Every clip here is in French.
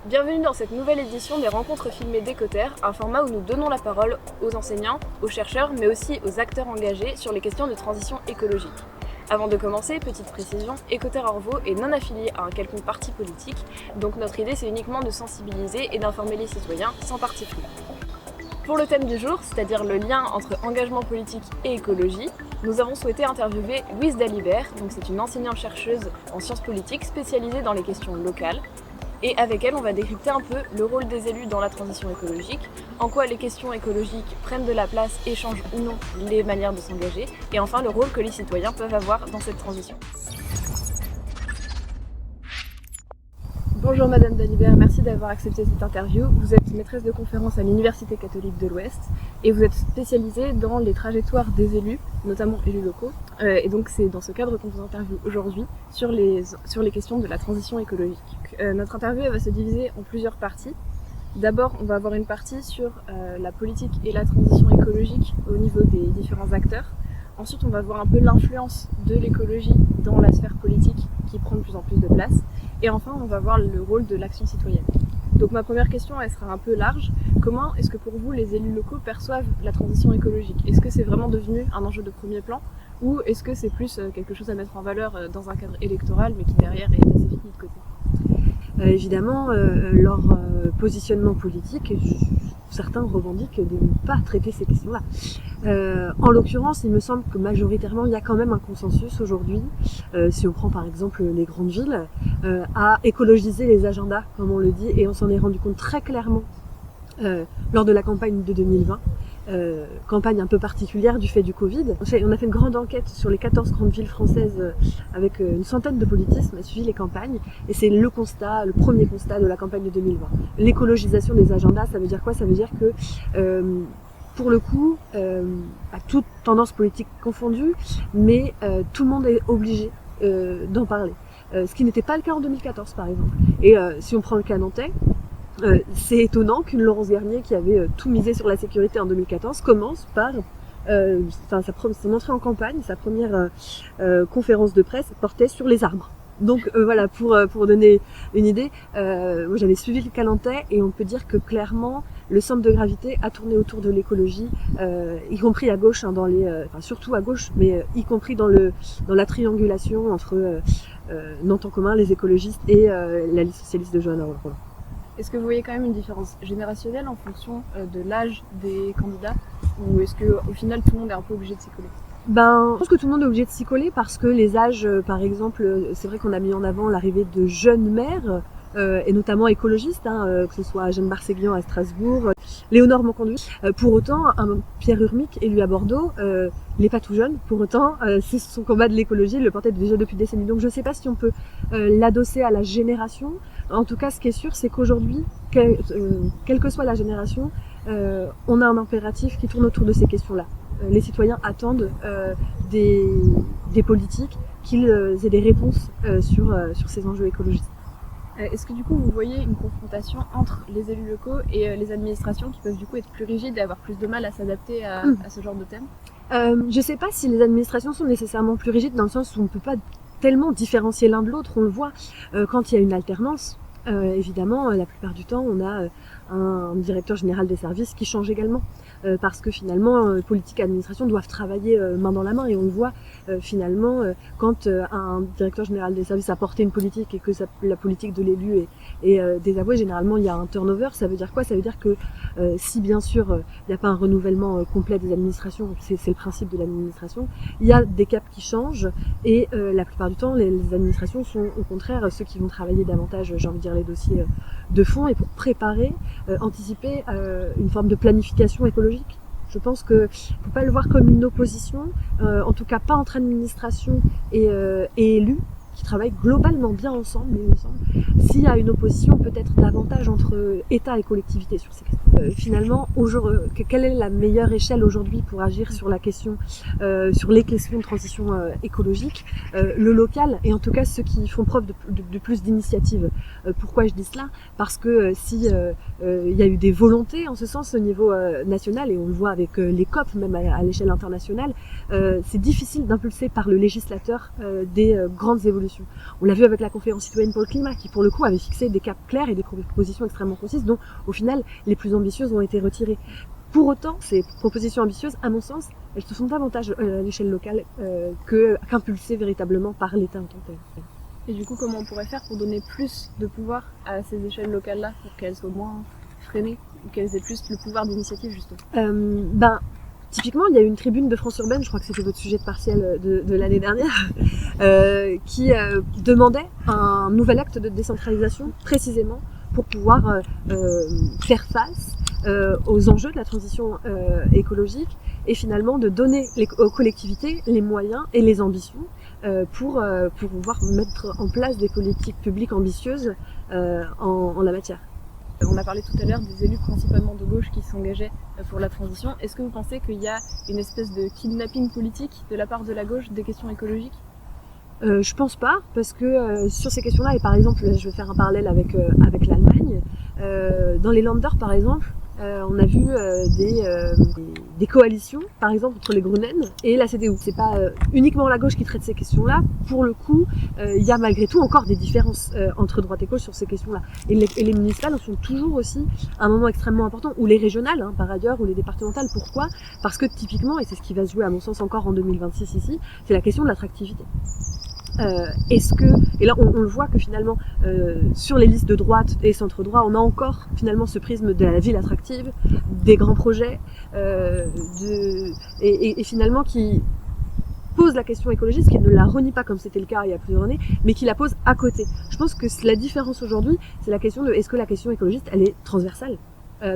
Bienvenue dans cette nouvelle édition des Rencontres filmées d'Écoter, un format où nous donnons la parole aux enseignants, aux chercheurs, mais aussi aux acteurs engagés sur les questions de transition écologique. Avant de commencer, petite précision, Écoter Orvaux est non affilié à un quelconque parti politique, donc notre idée c'est uniquement de sensibiliser et d'informer les citoyens sans parti pris. Pour le thème du jour, c'est-à-dire le lien entre engagement politique et écologie, nous avons souhaité interviewer Louise Dalibert, donc c'est une enseignante-chercheuse en sciences politiques spécialisée dans les questions locales. Et avec elle, on va décrypter un peu le rôle des élus dans la transition écologique, en quoi les questions écologiques prennent de la place et changent ou non les manières de s'engager, et enfin le rôle que les citoyens peuvent avoir dans cette transition. Bonjour Madame Dalibert, merci d'avoir accepté cette interview. Vous êtes maîtresse de conférence à l'Université catholique de l'Ouest et vous êtes spécialisée dans les trajectoires des élus, notamment élus locaux. Et donc c'est dans ce cadre qu'on vous interviewe aujourd'hui sur les questions de la transition écologique. Notre interview elle va se diviser en plusieurs parties. D'abord, on va avoir une partie sur la politique et la transition écologique au niveau des différents acteurs. Ensuite, on va voir un peu l'influence de l'écologie dans la sphère politique qui prend de plus en plus de place. Et enfin, on va voir le rôle de l'action citoyenne. Donc ma première question, elle sera un peu large. Comment est-ce que pour vous, les élus locaux perçoivent la transition écologique? Est-ce que c'est vraiment devenu un enjeu de premier plan? Ou est-ce que c'est plus quelque chose à mettre en valeur dans un cadre électoral, mais qui derrière est assez vite mis de côté? Évidemment, leur positionnement politique, certains revendiquent de ne pas traiter ces questions-là. En l'occurrence, il me semble que majoritairement, il y a quand même un consensus aujourd'hui, si on prend par exemple les grandes villes, à écologiser les agendas, comme on le dit, et on s'en est rendu compte très clairement lors de la campagne de 2020. Campagne un peu particulière du fait du Covid. On a fait une grande enquête sur les 14 grandes villes françaises avec une centaine de politistes, on a suivi les campagnes et c'est le premier constat de la campagne de 2020. L'écologisation des agendas, ça veut dire quoi? Ça veut dire que pour le coup, à toute tendance politique confondue, mais tout le monde est obligé d'en parler. Ce qui n'était pas le cas en 2014 par exemple. Et si on prend le cas nantais, c'est étonnant qu'une Laurence Garnier qui avait tout misé sur la sécurité en 2014 commence par son entrée en campagne, sa première conférence de presse portait sur les arbres. Donc voilà, pour donner une idée, moi j'avais suivi le cas nantais et on peut dire que clairement le centre de gravité a tourné autour de l'écologie, y compris à gauche, surtout à gauche, mais y compris dans la triangulation entre Nantes en commun, les écologistes et la liste socialiste de Johanna Roland. Est-ce que vous voyez quand même une différence générationnelle en fonction de l'âge des candidats? Ou est-ce qu'au final tout le monde est un peu obligé de s'y coller? Je pense que tout le monde est obligé de s'y coller parce que les âges, par exemple, c'est vrai qu'on a mis en avant l'arrivée de jeunes maires, et notamment écologistes, que ce soit Jeanne Barséguian à Strasbourg, Léonore Monconduit. Pour autant, un Pierre Urmic élu à Bordeaux, il n'est pas tout jeune. Pour autant, c'est son combat de l'écologie, il le portait déjà depuis des décennies. Donc je ne sais pas si on peut l'adosser à la génération. En tout cas, ce qui est sûr, c'est qu'aujourd'hui, quelle que soit la génération, on a un impératif qui tourne autour de ces questions-là. Les citoyens attendent des politiques qu'ils aient des réponses sur ces enjeux écologiques. Est-ce que du coup vous voyez une confrontation entre les élus locaux et les administrations qui peuvent du coup être plus rigides et avoir plus de mal à s'adapter à ce genre de thème? Je ne sais pas si les administrations sont nécessairement plus rigides dans le sens où on ne peut pas tellement différencier l'un de l'autre. On le voit quand il y a une alternance. Évidemment, la plupart du temps, on a un directeur général des services qui change également. Parce que finalement, politique et administration doivent travailler main dans la main et on le voit finalement quand un directeur général des services a porté une politique et que la politique de l'élu est désavouée, généralement il y a un turnover. Ça veut dire quoi? Ça veut dire que si bien sûr il n'y a pas un renouvellement complet des administrations, c'est le principe de l'administration, il y a des caps qui changent et la plupart du temps les administrations sont au contraire ceux qui vont travailler davantage, j'ai envie de dire, les dossiers de fond et pour préparer, anticiper une forme de planification écologique. Je pense que faut pas le voir comme une opposition, en tout cas pas entre administration et élus qui travaillent globalement bien ensemble, mais il me semble. S'il y a une opposition, peut-être davantage entre État et collectivité sur ces questions. finalement, quelle est la meilleure échelle aujourd'hui pour agir sur la question, sur les questions de transition écologique, le local, et en tout cas ceux qui font preuve de plus d'initiative. Pourquoi je dis cela? Parce que si il y a eu des volontés en ce sens au niveau national, et on le voit avec les COP, même à l'échelle internationale, c'est difficile d'impulser par le législateur des grandes évolutions. On l'a vu avec la conférence citoyenne pour le climat, qui pour le coup avait fixé des caps clairs et des propositions extrêmement concises, dont au final les plus ambitieuses ont été retirées. Pour autant, ces propositions ambitieuses, à mon sens, elles se font davantage à l'échelle locale qu'impulsées véritablement par l'État en tant que tel. Et du coup, comment on pourrait faire pour donner plus de pouvoir à ces échelles locales-là, pour qu'elles soient moins freinées, ou qu'elles aient plus le pouvoir d'initiative, justement? Typiquement, il y a eu une tribune de France Urbaine, je crois que c'était votre sujet de partiel de l'année dernière, qui demandait un nouvel acte de décentralisation, précisément pour pouvoir faire face aux enjeux de la transition écologique, et finalement de donner aux collectivités les moyens et les ambitions pour pouvoir mettre en place des politiques publiques ambitieuses en la matière. On a parlé tout à l'heure des élus principalement de gauche qui s'engageaient pour la transition. Est-ce que vous pensez qu'il y a une espèce de kidnapping politique de la part de la gauche des questions écologiques? Je pense pas, parce que sur ces questions-là, et par exemple, je vais faire un parallèle avec l'Allemagne, dans les Länder par exemple, on a vu des coalitions, par exemple, entre les Grünen et la CDU. C'est pas uniquement la gauche qui traite ces questions-là. Pour le coup, il y a malgré tout encore des différences entre droite et gauche sur ces questions-là. Et les municipales en sont toujours aussi un moment extrêmement important, ou les régionales, par ailleurs, ou les départementales. Pourquoi? Parce que typiquement, et c'est ce qui va se jouer à mon sens encore en 2026 ici, c'est la question de l'attractivité. Et là on le voit que finalement sur les listes de droite et centre droit, on a encore finalement ce prisme de la ville attractive, des grands projets, et finalement qui pose la question écologiste, qui ne la renie pas comme c'était le cas il y a plusieurs années, mais qui la pose à côté. Je pense que la différence aujourd'hui, c'est la question de est-ce que la question écologiste elle est transversale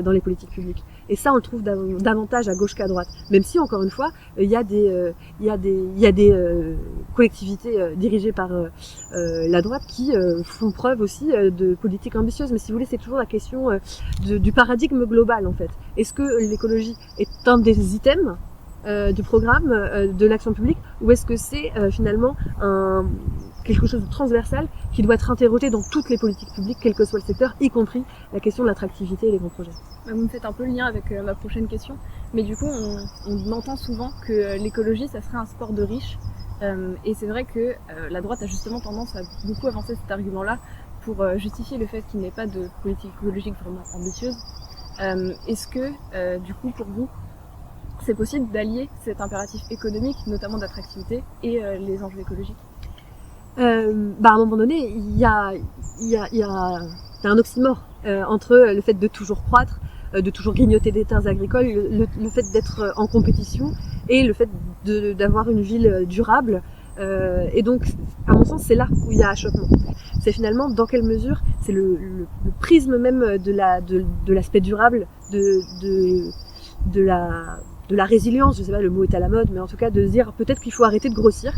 dans les politiques publiques. Et ça, on le trouve davantage à gauche qu'à droite. Même si, encore une fois, il y a des collectivités dirigées par la droite qui font preuve aussi de politiques ambitieuses. Mais si vous voulez, c'est toujours la question du paradigme global, en fait. Est-ce que l'écologie est un des items du programme de l'action publique, ou est-ce que c'est finalement quelque chose de transversal qui doit être interrogé dans toutes les politiques publiques, quel que soit le secteur, y compris la question de l'attractivité et les grands projets. Vous me faites un peu le lien avec ma prochaine question, mais du coup on entend souvent que l'écologie ça serait un sport de riches, et c'est vrai que la droite a justement tendance à beaucoup avancer cet argument-là pour justifier le fait qu'il n'y ait pas de politique écologique vraiment ambitieuse. Est-ce que du coup pour vous c'est possible d'allier cet impératif économique, notamment d'attractivité, et les enjeux écologiques? À un moment donné, il y a un oxymore entre le fait de toujours croître, de toujours grignoter des terres agricoles, le fait d'être en compétition et le fait d'avoir une ville durable. Et donc, à mon sens, c'est là où il y a achoppement. C'est finalement dans quelle mesure c'est le prisme même de l'aspect durable, de la résilience, je sais pas, le mot est à la mode, mais en tout cas de se dire peut-être qu'il faut arrêter de grossir,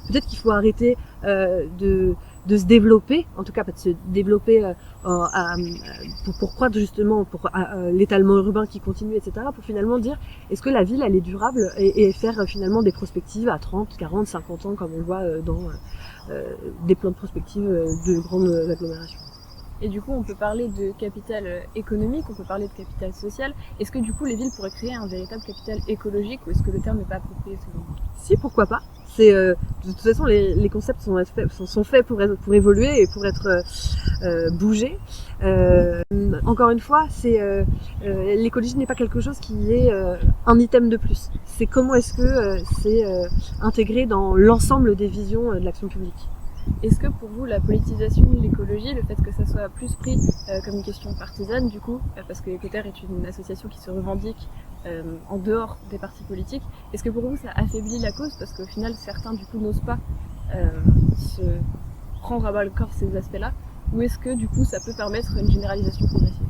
peut-être qu'il faut arrêter de se développer, en tout cas pas de se développer pour croître justement, pour l'étalement urbain qui continue, etc., pour finalement dire est-ce que la ville elle est durable et faire finalement des prospectives à 30, 40, 50 ans comme on le voit dans des plans de prospective de grandes agglomérations. Et du coup, on peut parler de capital économique, on peut parler de capital social. Est-ce que du coup, les villes pourraient créer un véritable capital écologique, ou est-ce que le terme n'est pas approprié selon vous? Si, pourquoi pas. De toute façon, les concepts sont faits pour évoluer et pour être bougés. Encore une fois, l'écologie n'est pas quelque chose qui est un item de plus. C'est comment est-ce que c'est intégré dans l'ensemble des visions de l'action publique. Est-ce que pour vous, la politisation de l'écologie, le fait que ça soit plus pris comme une question partisane, du coup, parce que Écoterre est une association qui se revendique en dehors des partis politiques, est-ce que pour vous ça affaiblit la cause, parce qu'au final certains du coup n'osent pas se prendre à bas le corps ces aspects-là, ou est-ce que du coup ça peut permettre une généralisation progressive?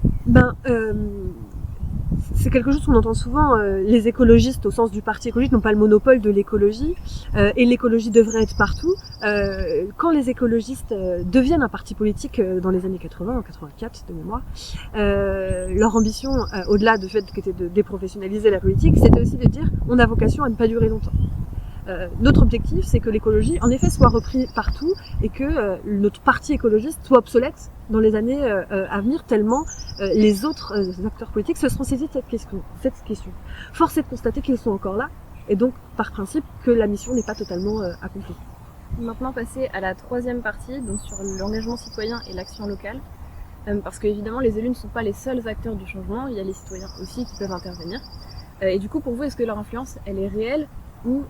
c'est quelque chose qu'on entend souvent. Les écologistes, au sens du parti écologiste, n'ont pas le monopole de l'écologie, et l'écologie devrait être partout. Quand les écologistes deviennent un parti politique dans les années 80, en 84 de mémoire, leur ambition, au-delà du fait que c'était de déprofessionnaliser la politique, c'était aussi de dire on a vocation à ne pas durer longtemps. Notre objectif, c'est que l'écologie, en effet, soit reprise partout et que notre parti écologiste soit obsolète dans les années à venir, tellement les autres acteurs politiques se seront saisis de cette question. Force est de constater qu'ils sont encore là, et donc, par principe, que la mission n'est pas totalement accomplie. Maintenant, passer à la troisième partie, donc sur l'engagement citoyen et l'action locale. Parce qu'évidemment, les élus ne sont pas les seuls acteurs du changement, il y a les citoyens aussi qui peuvent intervenir. Et du coup, pour vous, est-ce que leur influence, elle est réelle ou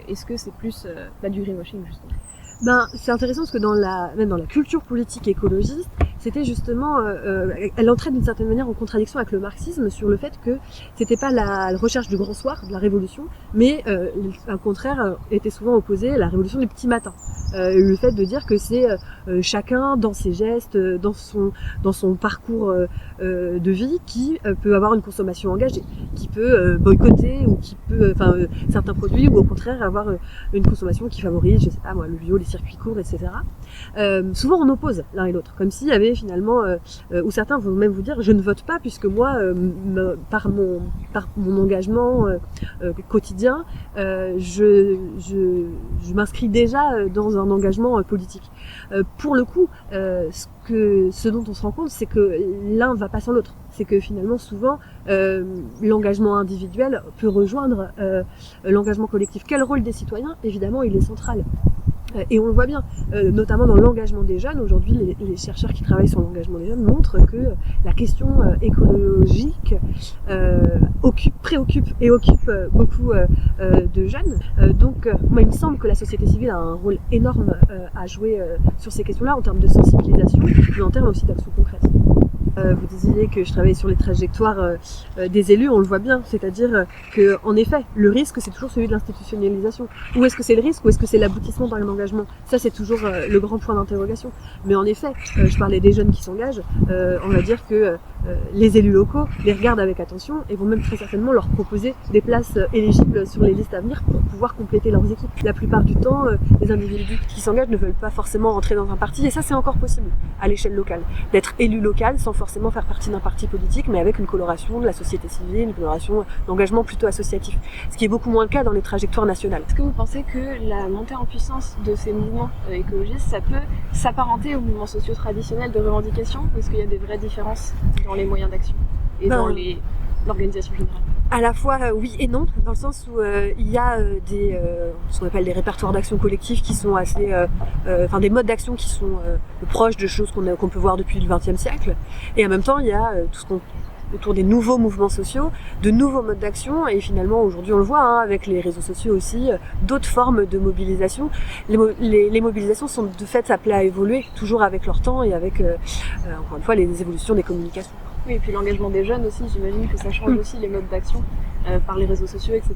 est-ce que c'est plus du greenwashing, justement? C'est intéressant parce que même dans la culture politique écologiste, c'était justement, elle entrait d'une certaine manière en contradiction avec le marxisme sur le fait que c'était pas la recherche du grand soir, de la révolution, mais au contraire était souvent opposé à la révolution du petit matin. Le fait de dire que c'est chacun dans ses gestes, dans son parcours de vie, qui peut avoir une consommation engagée, qui peut boycotter ou qui peut, certains produits, ou au contraire avoir une consommation qui favorise, je sais pas moi, le bio, les circuits courts, etc. Souvent on oppose l'un et l'autre, comme s'il y avait finalement, ou certains vont même vous dire je ne vote pas puisque moi, par mon engagement quotidien, je m'inscris déjà dans un engagement politique. Pour le coup, ce dont on se rend compte, c'est que l'un ne va pas sans l'autre. C'est que finalement, souvent, l'engagement individuel peut rejoindre l'engagement collectif. Quel rôle des citoyens? Évidemment, il est central. Et on le voit bien, notamment dans l'engagement des jeunes. Aujourd'hui, les chercheurs qui travaillent sur l'engagement des jeunes montrent que la question écologique préoccupe et occupe beaucoup de jeunes. Donc, moi, il me semble que la société civile a un rôle énorme à jouer sur ces questions-là, en termes de sensibilisation, mais en termes aussi d'action concrète. Vous disiez que je travaillais sur les trajectoires des élus, on le voit bien, c'est-à-dire que, en effet, le risque, c'est toujours celui de l'institutionnalisation. Où est-ce que c'est le risque, ou est-ce que c'est l'aboutissement d'un engagement? Ça, c'est toujours le grand point d'interrogation. Mais en effet, je parlais des jeunes qui s'engagent, on va dire que les élus locaux les regardent avec attention et vont même très certainement leur proposer des places éligibles sur les listes à venir pour pouvoir compléter leurs équipes. La plupart du temps, les individus qui s'engagent ne veulent pas forcément rentrer dans un parti, et ça, c'est encore possible à l'échelle locale, d'être élu local sans forcément faire partie d'un parti politique, mais avec une coloration de la société civile, une coloration d'engagement plutôt associatif, ce qui est beaucoup moins le cas dans les trajectoires nationales. Est-ce que vous pensez que la montée en puissance de ces mouvements écologistes, ça peut s'apparenter aux mouvements sociaux traditionnels de revendication, ou est-ce qu'il y a des vraies différences dans les moyens d'action et dans l'organisation générale? À la fois oui et non, dans le sens où il y a ce qu'on appelle des répertoires d'action collective qui sont assez, des modes d'action qui sont proches de choses qu'on peut voir depuis le XXe siècle, et en même temps il y a tout ce qu'on autour des nouveaux mouvements sociaux, de nouveaux modes d'action, et finalement aujourd'hui on le voit avec les réseaux sociaux aussi, d'autres formes de mobilisation. Les mobilisations sont de fait appelées à évoluer, toujours avec leur temps et avec encore une fois les évolutions des communications. Oui, et puis l'engagement des jeunes aussi, j'imagine que ça change aussi les modes d'action par les réseaux sociaux, etc.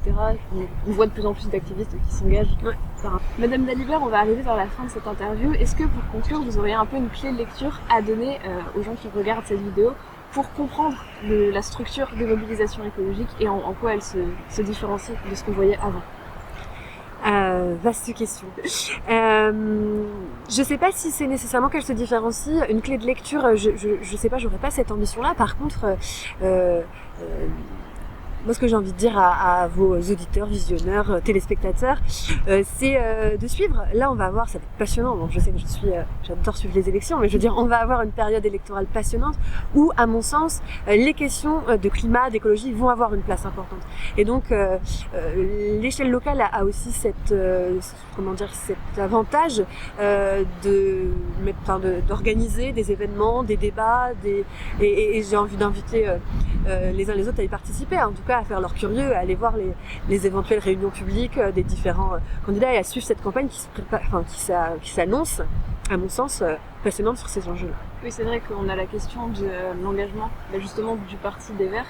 On voit de plus en plus d'activistes qui s'engagent. Ouais. Madame Dalibert, on va arriver vers la fin de cette interview. Est-ce que pour conclure, vous auriez un peu une clé de lecture à donner aux gens qui regardent cette vidéo pour comprendre la structure des mobilisations écologiques et en quoi elle se différencie de ce qu'on voyait avant? Vaste question. Je sais pas si c'est nécessairement qu'elle se différencie. Une clé de lecture, je sais pas, j'aurais pas cette ambition-là. Par contre, moi, ce que j'ai envie de dire à vos auditeurs, visionneurs, téléspectateurs, c'est de suivre. Là, on va avoir, ça va être passionnant. Bon, je sais que j'adore suivre les élections, mais je veux dire, on va avoir une période électorale passionnante où, à mon sens, les questions de climat, d'écologie vont avoir une place importante. Et donc, l'échelle locale a aussi cet avantage d'organiser des événements, des débats, et j'ai envie d'inviter les uns les autres à y participer. En tout cas, à faire leur curieux, à aller voir les éventuelles réunions publiques des différents candidats et à suivre cette campagne qui s'annonce, à mon sens, passionnante sur ces enjeux-là. Oui, c'est vrai qu'on a la question de l'engagement justement du Parti des Verts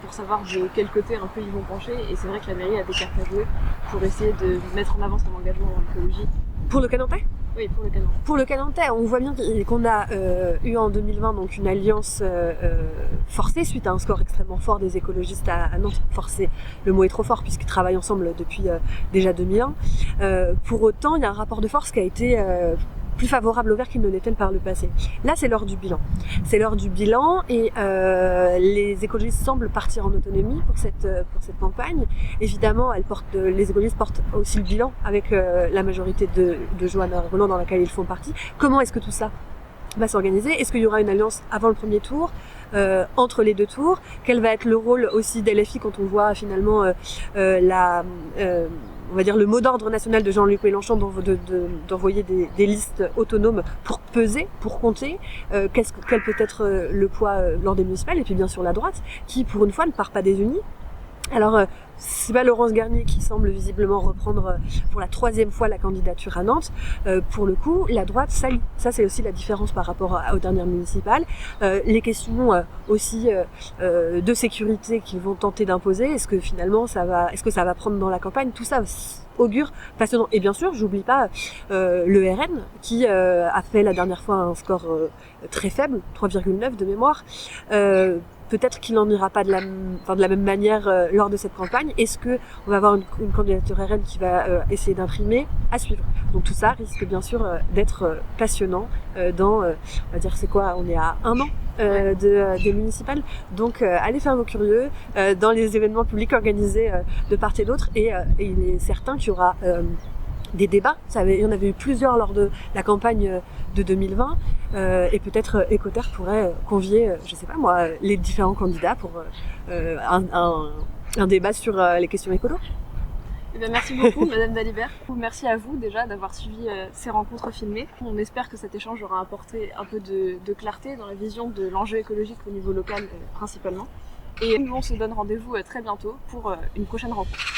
pour savoir de quel côté un peu ils vont pencher, et c'est vrai que la mairie a des cartes à jouer pour essayer de mettre en avant son engagement en écologie. Pour le Canentais ? Oui, pour le Canada. Pour le Canada, on voit bien qu'on a eu en 2020 donc une alliance forcée suite à un score extrêmement fort des écologistes à Nantes. Forcé, le mot est trop fort puisqu'ils travaillent ensemble depuis déjà 2001. Pour autant, il y a un rapport de force qui a été plus favorable au Verts qu'il ne l'était par le passé. Là, c'est l'heure du bilan. C'est l'heure du bilan et les écologistes semblent partir en autonomie pour cette campagne. Évidemment, les écologistes portent aussi le bilan avec la majorité de Johanna Roland dans laquelle ils font partie. Comment est-ce que tout ça va s'organiser? Est-ce qu'il y aura une alliance avant le premier tour, entre les deux tours? Quel va être le rôle aussi d'LFI quand on voit finalement on va dire le mot d'ordre national de Jean-Luc Mélenchon d'envoyer des listes autonomes pour peser, pour compter, quel peut être le poids lors des municipales, et puis bien sûr la droite, qui pour une fois ne part pas désunie. Alors, c'est pas Laurence Garnier qui semble visiblement reprendre pour la 3e fois la candidature à Nantes. Pour le coup, la droite s'allie. Ça, c'est aussi la différence par rapport aux dernières municipales. Les questions aussi de sécurité qu'ils vont tenter d'imposer, est-ce que ça va prendre dans la campagne? Tout ça augure passionnant. Et bien sûr, j'oublie pas le RN qui a fait la dernière fois un score très faible, 3,9 de mémoire. Peut-être qu'il n'en ira pas de la même manière lors de cette campagne. Est-ce que on va avoir une candidature RN qui va essayer d'imprimer? À suivre. Donc tout ça risque bien sûr d'être passionnant dans, on va dire c'est quoi, on est à 1 an des municipales. Donc allez faire vos curieux dans les événements publics organisés de part et d'autre, et il est certain qu'il y aura des débats. Il y en avait eu plusieurs lors de la campagne de 2020, et peut-être Écoterre pourrait convier, je sais pas moi, les différents candidats pour un débat sur les questions écolo. Eh bien, merci beaucoup, Madame Dalibert. Merci à vous déjà d'avoir suivi ces rencontres filmées. On espère que cet échange aura apporté un peu de clarté dans la vision de l'enjeu écologique au niveau local principalement. Et nous, on se donne rendez-vous très bientôt pour une prochaine rencontre.